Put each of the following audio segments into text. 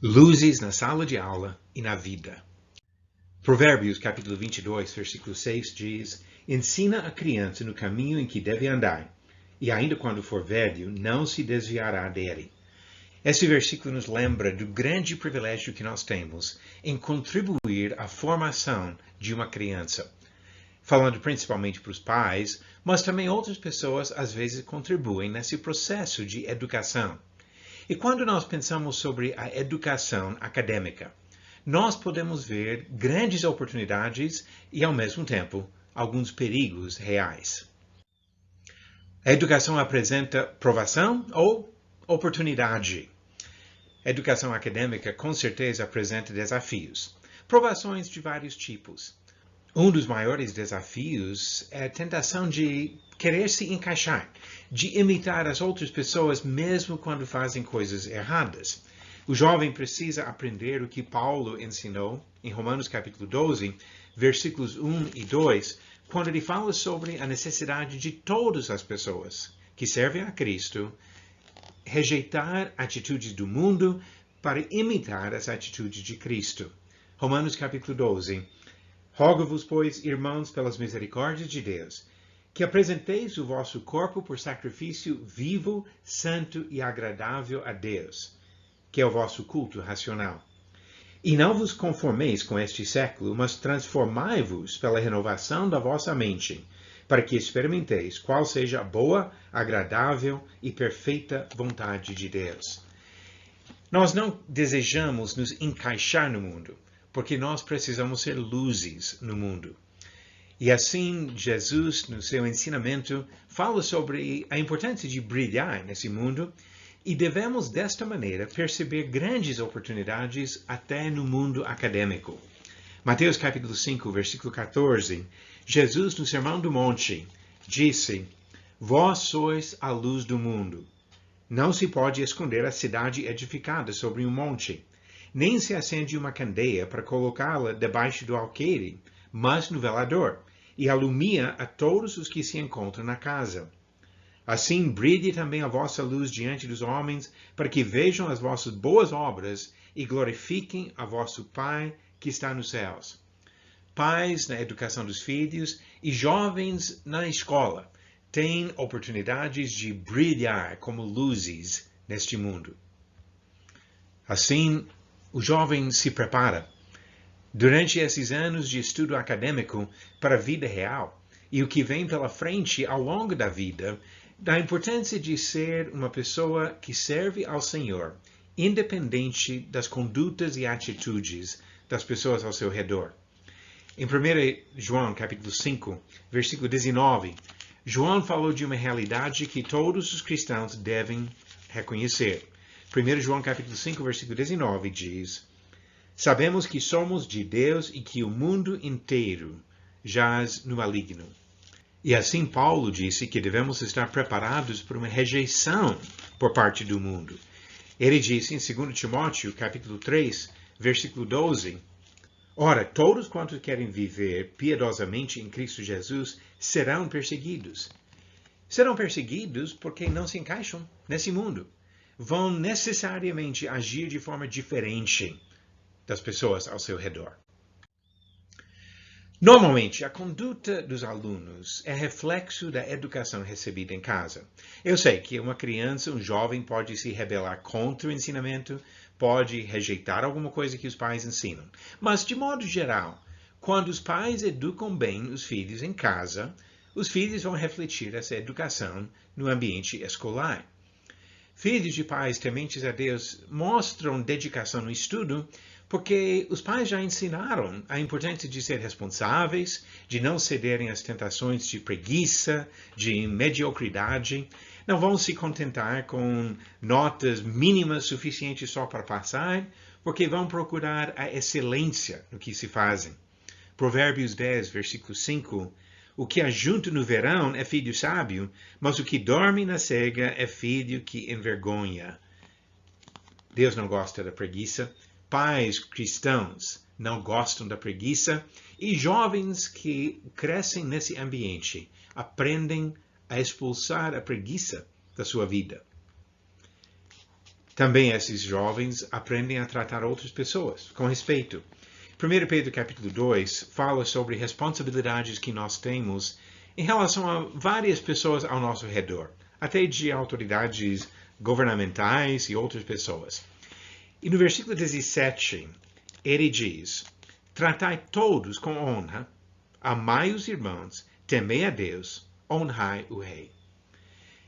Luzes na sala de aula e na vida. Provérbios, capítulo 22, versículo 6 diz: Ensina a criança no caminho em que deve andar, e ainda quando for velho, não se desviará dele. Esse versículo nos lembra do grande privilégio que nós temos em contribuir à formação de uma criança. Falando principalmente para os pais, mas também outras pessoas às vezes contribuem nesse processo de educação. E quando nós pensamos sobre a educação acadêmica, nós podemos ver grandes oportunidades e, ao mesmo tempo, alguns perigos reais. A educação apresenta provação ou oportunidade? A educação acadêmica, com certeza, apresenta desafios. Provações de vários tipos. Um dos maiores desafios é a tentação de querer se encaixar, de imitar as outras pessoas mesmo quando fazem coisas erradas. O jovem precisa aprender o que Paulo ensinou em Romanos capítulo 12, versículos 1 e 2, quando ele fala sobre a necessidade de todas as pessoas que servem a Cristo rejeitar atitudes do mundo para imitar as atitudes de Cristo. Romanos capítulo 12. Rogo-vos, pois, irmãos, pelas misericórdias de Deus, que apresenteis o vosso corpo por sacrifício vivo, santo e agradável a Deus, que é o vosso culto racional. E não vos conformeis com este século, mas transformai-vos pela renovação da vossa mente, para que experimenteis qual seja a boa, agradável e perfeita vontade de Deus. Nós não desejamos nos encaixar no mundo, porque nós precisamos ser luzes no mundo. E assim, Jesus, no seu ensinamento, fala sobre a importância de brilhar nesse mundo e devemos, desta maneira, perceber grandes oportunidades até no mundo acadêmico. Mateus capítulo 5, versículo 14, Jesus, no Sermão do Monte, disse: Vós sois a luz do mundo. Não se pode esconder a cidade edificada sobre um monte, nem se acende uma candeia para colocá-la debaixo do alqueire, mas no velador, e alumia a todos os que se encontram na casa. Assim brilhe também a vossa luz diante dos homens, para que vejam as vossas boas obras e glorifiquem a vosso Pai que está nos céus. Pais na educação dos filhos e jovens na escola têm oportunidades de brilhar como luzes neste mundo. Assim, o jovem se prepara durante esses anos de estudo acadêmico para a vida real e o que vem pela frente ao longo da vida, da importância de ser uma pessoa que serve ao Senhor, independente das condutas e atitudes das pessoas ao seu redor. Em 1 João, capítulo 5, versículo 19, João falou de uma realidade que todos os cristãos devem reconhecer. 1 João, capítulo 5, versículo 19, diz: Sabemos que somos de Deus e que o mundo inteiro jaz no maligno. E assim Paulo disse que devemos estar preparados para uma rejeição por parte do mundo. Ele disse em 2 Timóteo, capítulo 3, versículo 12, Ora, todos quantos querem viver piedosamente em Cristo Jesus serão perseguidos. Serão perseguidos porque não se encaixam nesse mundo. Vão necessariamente agir de forma diferente das pessoas ao seu redor. Normalmente, a conduta dos alunos é reflexo da educação recebida em casa. Eu sei que uma criança, um jovem, pode se rebelar contra o ensinamento, pode rejeitar alguma coisa que os pais ensinam. Mas, de modo geral, quando os pais educam bem os filhos em casa, os filhos vão refletir essa educação no ambiente escolar. Filhos de pais tementes a Deus mostram dedicação no estudo porque os pais já ensinaram a importância de ser responsáveis, de não cederem às tentações de preguiça, de mediocridade. Não vão se contentar com notas mínimas suficientes só para passar, porque vão procurar a excelência no que se fazem. Provérbios 10, versículo 5. O que ajunta no verão é filho sábio, mas o que dorme na cega é filho que envergonha. Deus não gosta da preguiça. Pais cristãos não gostam da preguiça e jovens que crescem nesse ambiente aprendem a expulsar a preguiça da sua vida. Também esses jovens aprendem a tratar outras pessoas com respeito. 1 Pedro capítulo 2 fala sobre responsabilidades que nós temos em relação a várias pessoas ao nosso redor, até de autoridades governamentais e outras pessoas. E no versículo 17, ele diz: tratai todos com honra, amai os irmãos, temei a Deus, honrai o rei.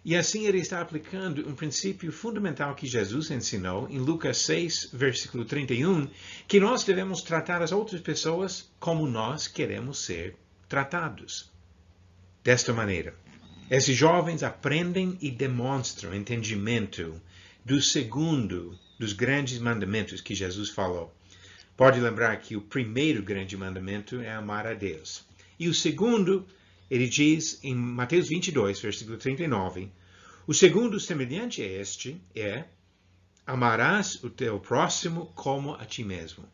E assim ele está aplicando um princípio fundamental que Jesus ensinou em Lucas 6, versículo 31, que nós devemos tratar as outras pessoas como nós queremos ser tratados. Desta maneira, esses jovens aprendem e demonstram entendimento do segundo dos grandes mandamentos que Jesus falou. Pode lembrar que o primeiro grande mandamento é amar a Deus. E o segundo, ele diz em Mateus 22, versículo 39, o segundo semelhante a este é: amarás o teu próximo como a ti mesmo.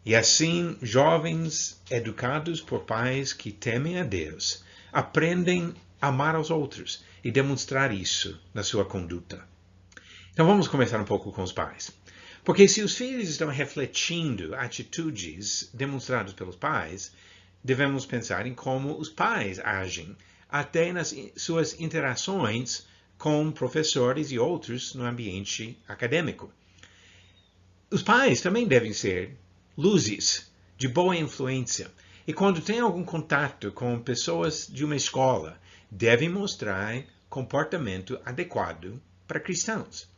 E assim, jovens educados por pais que temem a Deus, aprendem a amar aos outros e demonstrar isso na sua conduta. Então vamos começar um pouco com os pais. Porque se os filhos estão refletindo atitudes demonstradas pelos pais, devemos pensar em como os pais agem, até nas suas interações com professores e outros no ambiente acadêmico. Os pais também devem ser luzes de boa influência, e quando têm algum contato com pessoas de uma escola, devem mostrar comportamento adequado para cristãos.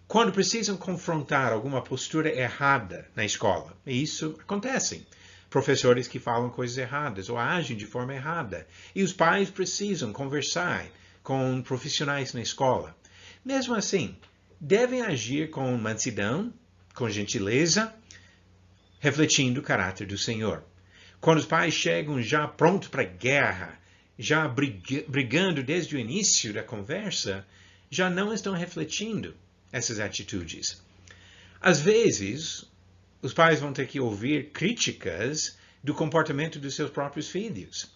Quando precisam confrontar alguma postura errada na escola, e isso acontece, professores que falam coisas erradas ou agem de forma errada, e os pais precisam conversar com profissionais na escola. Mesmo assim, devem agir com mansidão, com gentileza, refletindo o caráter do Senhor. Quando os pais chegam já prontos para a guerra, já brigando desde o início da conversa, já não estão refletindo essas atitudes. Às vezes, os pais vão ter que ouvir críticas do comportamento dos seus próprios filhos.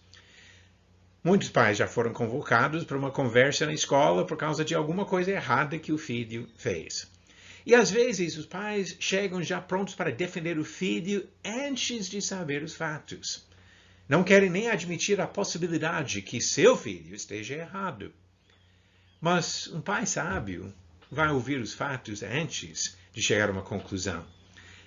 Muitos pais já foram convocados para uma conversa na escola por causa de alguma coisa errada que o filho fez. E às vezes os pais chegam já prontos para defender o filho antes de saber os fatos. Não querem nem admitir a possibilidade que seu filho esteja errado. Mas um pai sábio vai ouvir os fatos antes de chegar a uma conclusão.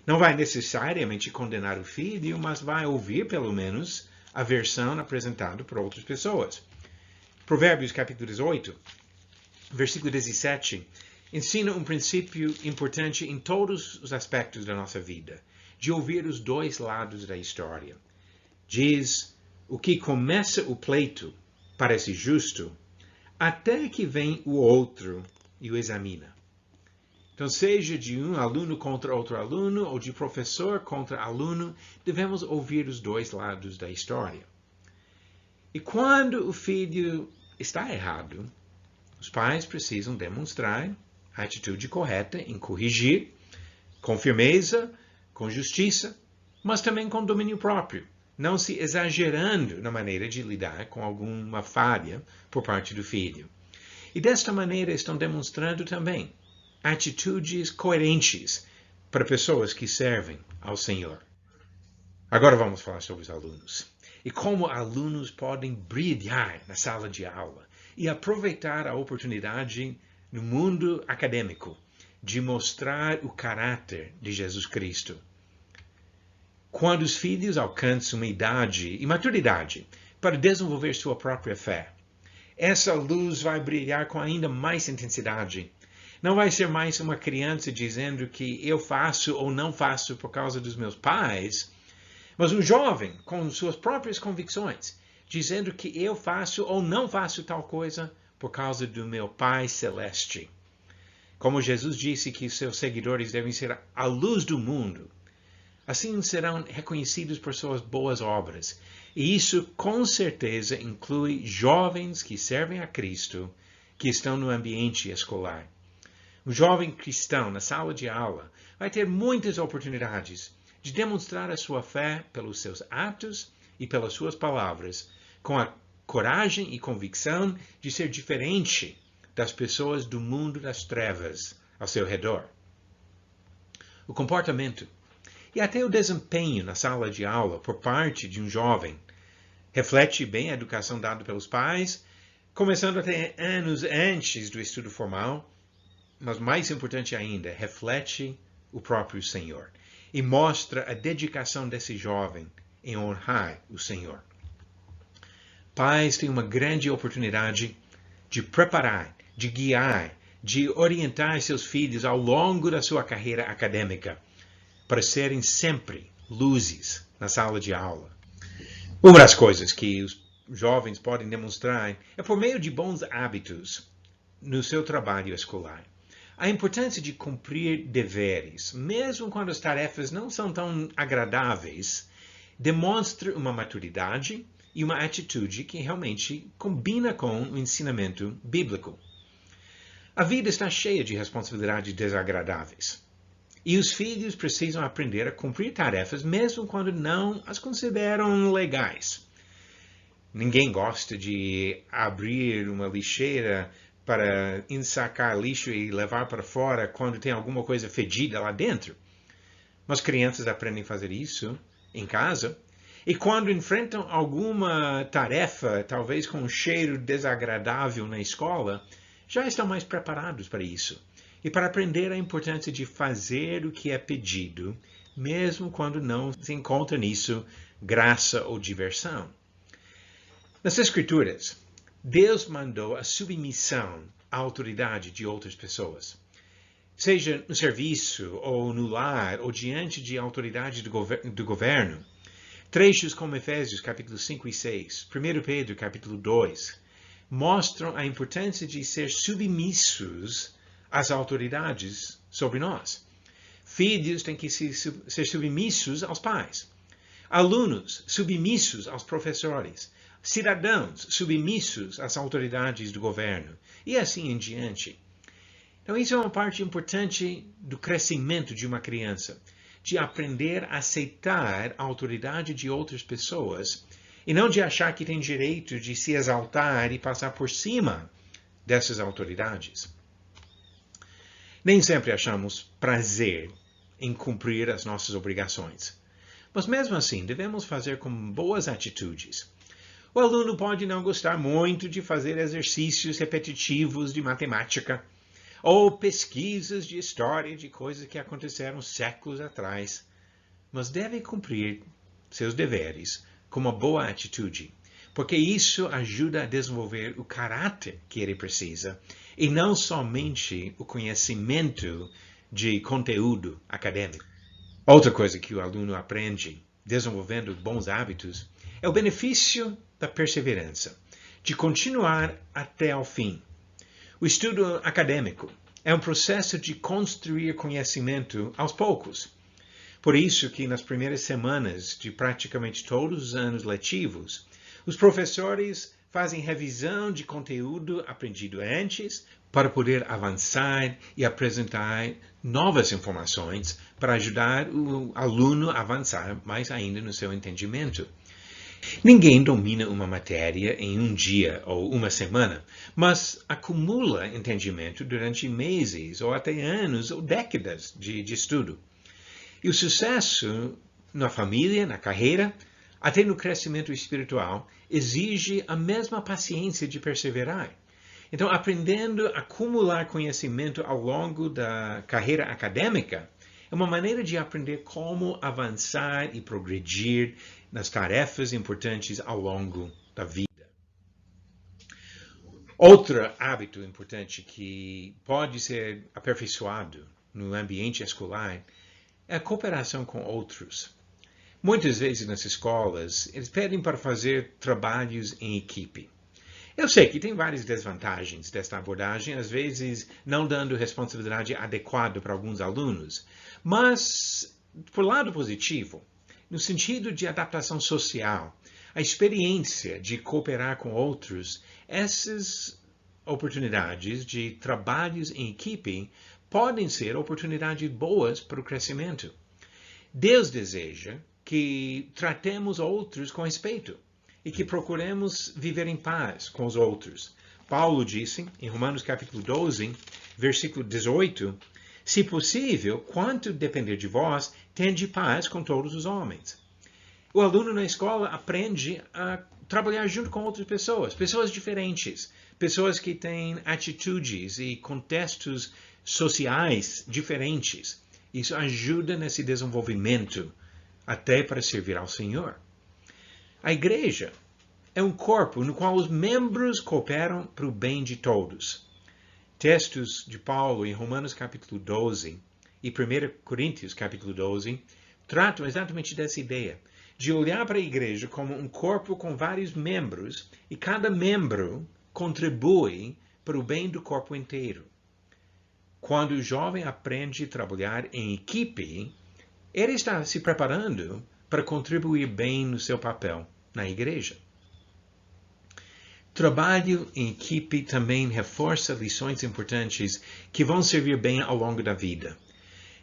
Não vai necessariamente condenar o filho, mas vai ouvir, pelo menos, a versão apresentada por outras pessoas. Provérbios, capítulo 18, versículo 17, ensina um princípio importante em todos os aspectos da nossa vida, de ouvir os dois lados da história. Diz: o que começa o pleito parece justo, até que vem o outro e o examina. Então, seja de um aluno contra outro aluno, ou de professor contra aluno, devemos ouvir os dois lados da história. E quando o filho está errado, os pais precisam demonstrar a atitude correta em corrigir, com firmeza, com justiça, mas também com domínio próprio, não se exagerando na maneira de lidar com alguma falha por parte do filho. E desta maneira estão demonstrando também atitudes coerentes para pessoas que servem ao Senhor. Agora vamos falar sobre os alunos. E como alunos podem brilhar na sala de aula e aproveitar a oportunidade no mundo acadêmico de mostrar o caráter de Jesus Cristo. Quando os filhos alcançam uma idade e maturidade para desenvolver sua própria fé, essa luz vai brilhar com ainda mais intensidade. Não vai ser mais uma criança dizendo que eu faço ou não faço por causa dos meus pais, mas um jovem com suas próprias convicções, dizendo que eu faço ou não faço tal coisa por causa do meu Pai Celeste. Como Jesus disse que seus seguidores devem ser a luz do mundo, assim serão reconhecidos por suas boas obras. E isso, com certeza, inclui jovens que servem a Cristo, que estão no ambiente escolar. Um jovem cristão na sala de aula vai ter muitas oportunidades de demonstrar a sua fé pelos seus atos e pelas suas palavras, com a coragem e convicção de ser diferente das pessoas do mundo das trevas ao seu redor. O comportamento e até o desempenho na sala de aula por parte de um jovem reflete bem a educação dada pelos pais, começando até anos antes do estudo formal, mas mais importante ainda, reflete o próprio Senhor e mostra a dedicação desse jovem em honrar o Senhor. Pais têm uma grande oportunidade de preparar, de guiar, de orientar seus filhos ao longo da sua carreira acadêmica, para serem sempre luzes na sala de aula. Uma das coisas que os jovens podem demonstrar é por meio de bons hábitos no seu trabalho escolar. A importância de cumprir deveres, mesmo quando as tarefas não são tão agradáveis, demonstra uma maturidade e uma atitude que realmente combina com o ensinamento bíblico. A vida está cheia de responsabilidades desagradáveis. E os filhos precisam aprender a cumprir tarefas mesmo quando não as consideram legais. Ninguém gosta de abrir uma lixeira para ensacar lixo e levar para fora quando tem alguma coisa fedida lá dentro. Mas crianças aprendem a fazer isso em casa. E quando enfrentam alguma tarefa, talvez com um cheiro desagradável na escola, já estão mais preparados para isso. E para aprender a importância de fazer o que é pedido, mesmo quando não se encontra nisso graça ou diversão. Nas Escrituras, Deus mandou a submissão à autoridade de outras pessoas. Seja no serviço, ou no lar, ou diante de autoridade do governo. Trechos como Efésios, capítulo 5 e 6, 1 Pedro, capítulo 2, mostram a importância de ser submissos às autoridades sobre nós. Filhos têm que ser submissos aos pais. Alunos, submissos aos professores. Cidadãos, submissos às autoridades do governo. E assim em diante. Então, isso é uma parte importante do crescimento de uma criança. De aprender a aceitar a autoridade de outras pessoas. E não de achar que tem direito de se exaltar e passar por cima dessas autoridades. Nem sempre achamos prazer em cumprir as nossas obrigações. Mas mesmo assim, devemos fazer com boas atitudes. O aluno pode não gostar muito de fazer exercícios repetitivos de matemática ou pesquisas de história de coisas que aconteceram séculos atrás, mas deve cumprir seus deveres com uma boa atitude, porque isso ajuda a desenvolver o caráter que ele precisa e não somente o conhecimento de conteúdo acadêmico. Outra coisa que o aluno aprende desenvolvendo bons hábitos é o benefício da perseverança, de continuar até ao fim. O estudo acadêmico é um processo de construir conhecimento aos poucos. Por isso que nas primeiras semanas de praticamente todos os anos letivos, os professores fazem revisão de conteúdo aprendido antes para poder avançar e apresentar novas informações para ajudar o aluno a avançar mais ainda no seu entendimento. Ninguém domina uma matéria em um dia ou uma semana, mas acumula entendimento durante meses ou até anos ou décadas de estudo. E o sucesso na família, na carreira, até no crescimento espiritual, exige a mesma paciência de perseverar. Então, aprendendo a acumular conhecimento ao longo da carreira acadêmica é uma maneira de aprender como avançar e progredir nas tarefas importantes ao longo da vida. Outro hábito importante que pode ser aperfeiçoado no ambiente escolar é a cooperação com outros. Muitas vezes nas escolas, eles pedem para fazer trabalhos em equipe. Eu sei que tem várias desvantagens desta abordagem, às vezes não dando responsabilidade adequada para alguns alunos, mas, por lado positivo, no sentido de adaptação social, a experiência de cooperar com outros, essas oportunidades de trabalhos em equipe podem ser oportunidades boas para o crescimento. Deus deseja que tratemos outros com respeito e que procuremos viver em paz com os outros. Paulo disse, em Romanos capítulo 12, versículo 18, se possível, quanto depender de vós, tende paz com todos os homens. O aluno na escola aprende a trabalhar junto com outras pessoas, pessoas diferentes, pessoas que têm atitudes e contextos sociais diferentes. Isso ajuda nesse desenvolvimento, até para servir ao Senhor. A igreja é um corpo no qual os membros cooperam para o bem de todos. Textos de Paulo em Romanos capítulo 12 e 1 Coríntios capítulo 12 tratam exatamente dessa ideia, de olhar para a igreja como um corpo com vários membros e cada membro contribui para o bem do corpo inteiro. Quando o jovem aprende a trabalhar em equipe, ele está se preparando para contribuir bem no seu papel na igreja. Trabalho em equipe também reforça lições importantes que vão servir bem ao longo da vida.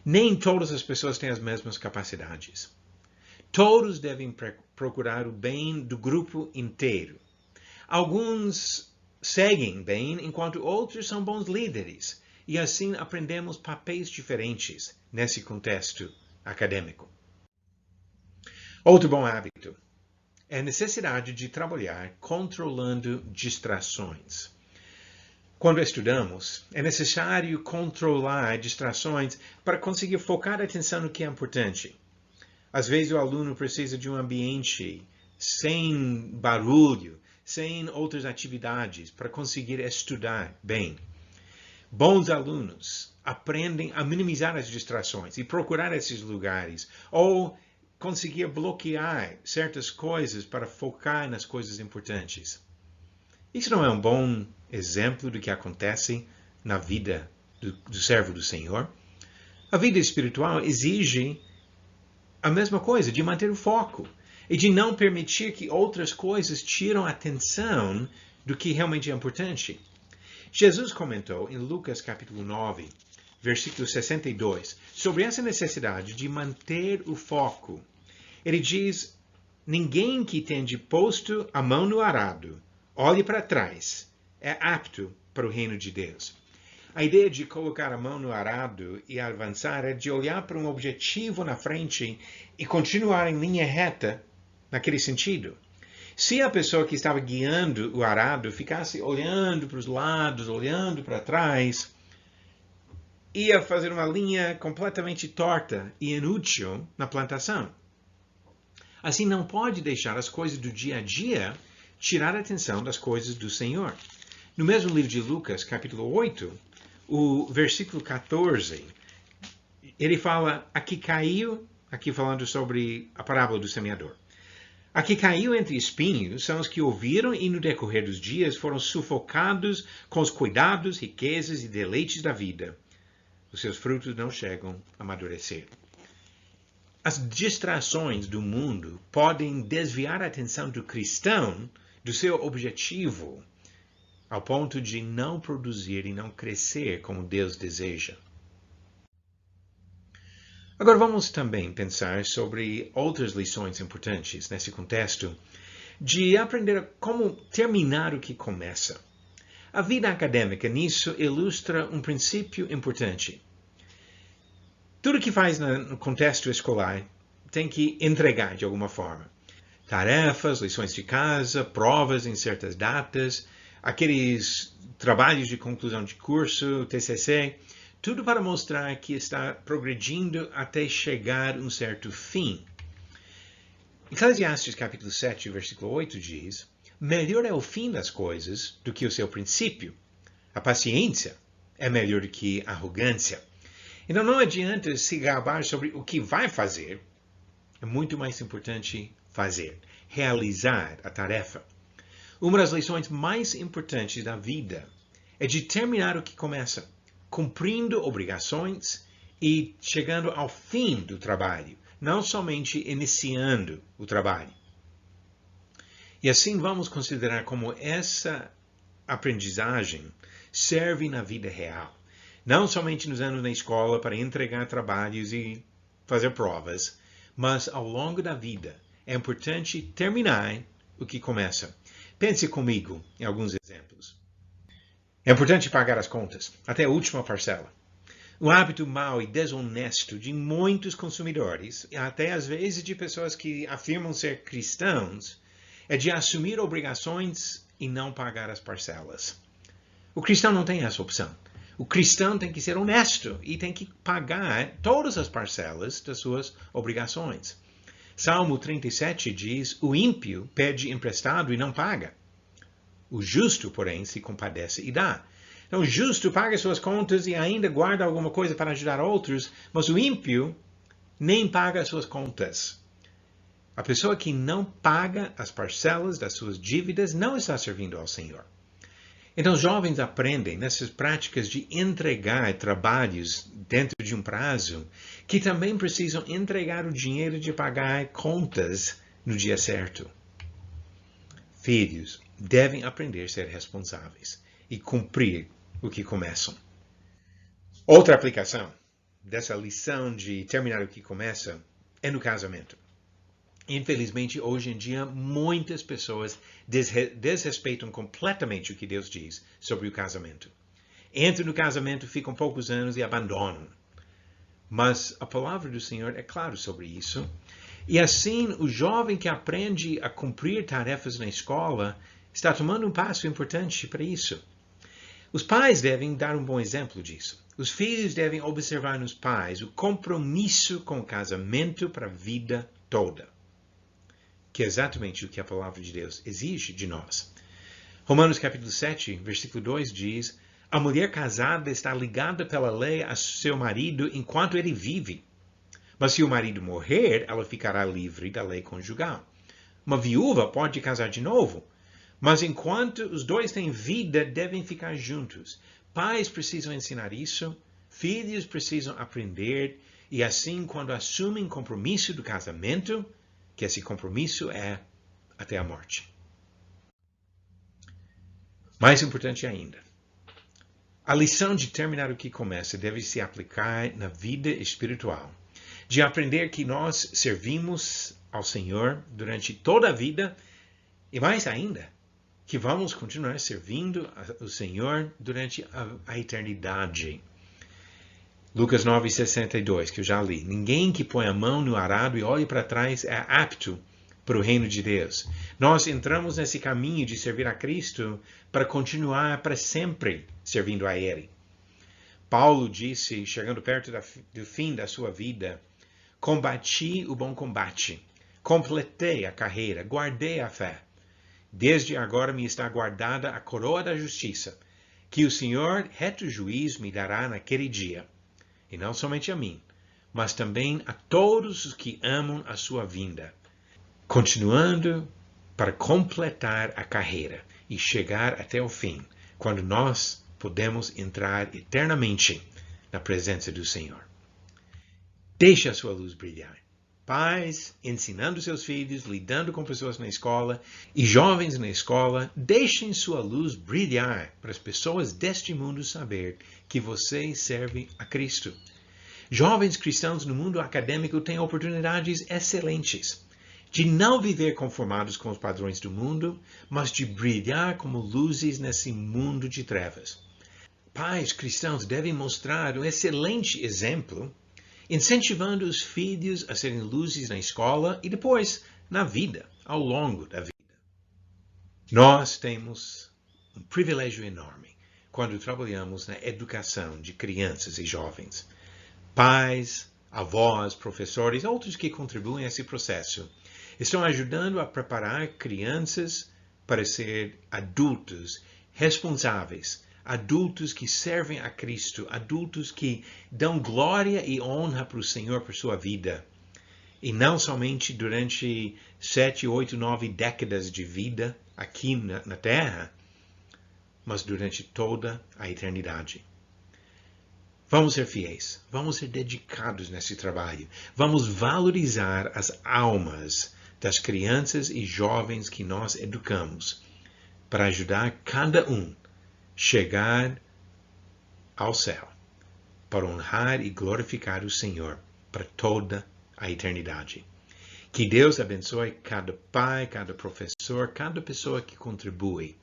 Nem todas as pessoas têm as mesmas capacidades. Todos devem procurar o bem do grupo inteiro. Alguns seguem bem, enquanto outros são bons líderes. E assim aprendemos papéis diferentes nesse contexto acadêmico. Outro bom hábito é a necessidade de trabalhar controlando distrações. Quando estudamos, é necessário controlar distrações para conseguir focar a atenção no que é importante. Às vezes o aluno precisa de um ambiente sem barulho, sem outras atividades, para conseguir estudar bem. Bons alunos aprendem a minimizar as distrações e procurar esses lugares, ou conseguir bloquear certas coisas para focar nas coisas importantes. Isso não é um bom exemplo do que acontece na vida do servo do Senhor? A vida espiritual exige a mesma coisa, de manter o foco e de não permitir que outras coisas tiram a atenção do que realmente é importante. Jesus comentou em Lucas capítulo 9, versículo 62, sobre essa necessidade de manter o foco. Ele diz, ninguém que tenha posto a mão no arado, olhe para trás, é apto para o reino de Deus. A ideia de colocar a mão no arado e avançar é de olhar para um objetivo na frente e continuar em linha reta naquele sentido. Se a pessoa que estava guiando o arado ficasse olhando para os lados, olhando para trás, ia fazer uma linha completamente torta e inútil na plantação. Assim, não pode deixar as coisas do dia a dia tirar a atenção das coisas do Senhor. No mesmo livro de Lucas, capítulo 8, o versículo 14, ele fala, aqui falando sobre a parábola do semeador. A que caiu entre espinhos são os que ouviram e no decorrer dos dias foram sufocados com os cuidados, riquezas e deleites da vida. Os seus frutos não chegam a amadurecer. As distrações do mundo podem desviar a atenção do cristão do seu objetivo, ao ponto de não produzir e não crescer como Deus deseja. Agora vamos também pensar sobre outras lições importantes nesse contexto de aprender como terminar o que começa. A vida acadêmica nisso ilustra um princípio importante. Tudo que faz no contexto escolar tem que entregar de alguma forma. Tarefas, lições de casa, provas em certas datas, aqueles trabalhos de conclusão de curso, TCC, tudo para mostrar que está progredindo até chegar a um certo fim. Eclesiastes capítulo 7, versículo 8 diz, melhor é o fim das coisas do que o seu princípio. A paciência é melhor do que a arrogância. Então não adianta se gabar sobre o que vai fazer. É muito mais importante fazer, realizar a tarefa. Uma das lições mais importantes da vida é de terminar o que começa, cumprindo obrigações e chegando ao fim do trabalho, não somente iniciando o trabalho. E assim vamos considerar como essa aprendizagem serve na vida real, não somente nos anos na escola para entregar trabalhos e fazer provas, mas ao longo da vida é importante terminar o que começa. Pense comigo em alguns exemplos. É importante pagar as contas, até a última parcela. O hábito mau e desonesto de muitos consumidores, e até às vezes de pessoas que afirmam ser cristãos, é de assumir obrigações e não pagar as parcelas. O cristão não tem essa opção. O cristão tem que ser honesto e tem que pagar todas as parcelas das suas obrigações. Salmo 37 diz: o ímpio pede emprestado e não paga. O justo, porém, se compadece e dá. Então, o justo paga suas contas e ainda guarda alguma coisa para ajudar outros, mas o ímpio nem paga suas contas. A pessoa que não paga as parcelas das suas dívidas não está servindo ao Senhor. Então, os jovens aprendem nessas práticas de entregar trabalhos dentro de um prazo, que também precisam entregar o dinheiro de pagar contas no dia certo. Filhos devem aprender a ser responsáveis e cumprir o que começam. Outra aplicação dessa lição de terminar o que começa é no casamento. Infelizmente, hoje em dia, muitas pessoas desrespeitam completamente o que Deus diz sobre o casamento. Entram no casamento, ficam poucos anos e abandonam. Mas a palavra do Senhor é clara sobre isso. E assim, o jovem que aprende a cumprir tarefas na escola está tomando um passo importante para isso. Os pais devem dar um bom exemplo disso. Os filhos devem observar nos pais o compromisso com o casamento para a vida toda, que é exatamente o que a palavra de Deus exige de nós. Romanos capítulo 7, versículo 2 diz: a mulher casada está ligada pela lei a seu marido enquanto ele vive. Mas se o marido morrer, ela ficará livre da lei conjugal. Uma viúva pode casar de novo, mas enquanto os dois têm vida, devem ficar juntos. Pais precisam ensinar isso, filhos precisam aprender, e assim, quando assumem compromisso do casamento, que esse compromisso é até a morte. Mais importante ainda, a lição de terminar o que começa deve se aplicar na vida espiritual, de aprender que nós servimos ao Senhor durante toda a vida e mais ainda, que vamos continuar servindo ao Senhor durante a eternidade. Lucas 9,62, que eu já li. Ninguém que põe a mão no arado e olhe para trás é apto para o reino de Deus. Nós entramos nesse caminho de servir a Cristo para continuar para sempre servindo a Ele. Paulo disse, chegando perto do fim da sua vida: combati o bom combate, completei a carreira, guardei a fé. Desde agora me está guardada a coroa da justiça, que o Senhor, reto juiz, me dará naquele dia. E não somente a mim, mas também a todos os que amam a sua vinda, continuando para completar a carreira e chegar até o fim, quando nós podemos entrar eternamente na presença do Senhor. Deixe a sua luz brilhar. Pais, ensinando seus filhos, lidando com pessoas na escola e jovens na escola, deixem sua luz brilhar para as pessoas deste mundo saber que vocês servem a Cristo. Jovens cristãos no mundo acadêmico têm oportunidades excelentes de não viver conformados com os padrões do mundo, mas de brilhar como luzes nesse mundo de trevas. Pais cristãos devem mostrar um excelente exemplo, incentivando os filhos a serem luzes na escola e depois na vida, ao longo da vida. Nós temos um privilégio enorme quando trabalhamos na educação de crianças e jovens. Pais, avós, professores, outros que contribuem a esse processo, estão ajudando a preparar crianças para ser adultos responsáveis, adultos que servem a Cristo, adultos que dão glória e honra para o Senhor por sua vida. E não somente durante 7, 8, 9 décadas de vida aqui na Terra, mas durante toda a eternidade. Vamos ser fiéis, vamos ser dedicados nesse trabalho, vamos valorizar as almas das crianças e jovens que nós educamos, para ajudar cada um chegar ao céu, para honrar e glorificar o Senhor para toda a eternidade. Que Deus abençoe cada pai, cada professor, cada pessoa que contribui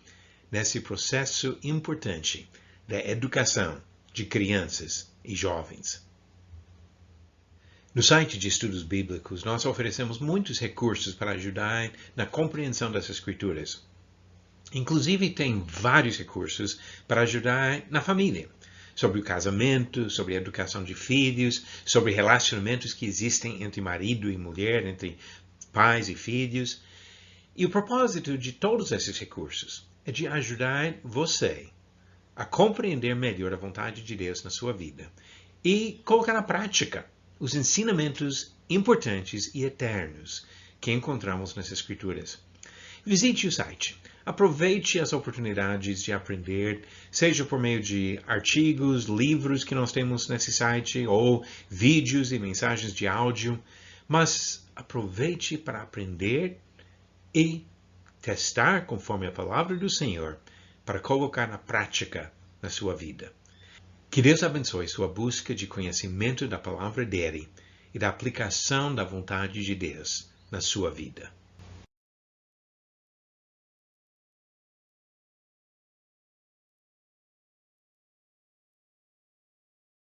nesse processo importante da educação de crianças e jovens. No site de estudos bíblicos, nós oferecemos muitos recursos para ajudar na compreensão das Escrituras. Inclusive, tem vários recursos para ajudar na família, sobre o casamento, sobre a educação de filhos, sobre relacionamentos que existem entre marido e mulher, entre pais e filhos. E o propósito de todos esses recursos é de ajudar você a compreender melhor a vontade de Deus na sua vida e colocar na prática os ensinamentos importantes e eternos que encontramos nas Escrituras. Visite o site. Aproveite as oportunidades de aprender, seja por meio de artigos, livros que nós temos nesse site, ou vídeos e mensagens de áudio, mas aproveite para aprender e testar conforme a palavra do Senhor para colocar na prática na sua vida. Que Deus abençoe sua busca de conhecimento da palavra dele e da aplicação da vontade de Deus na sua vida.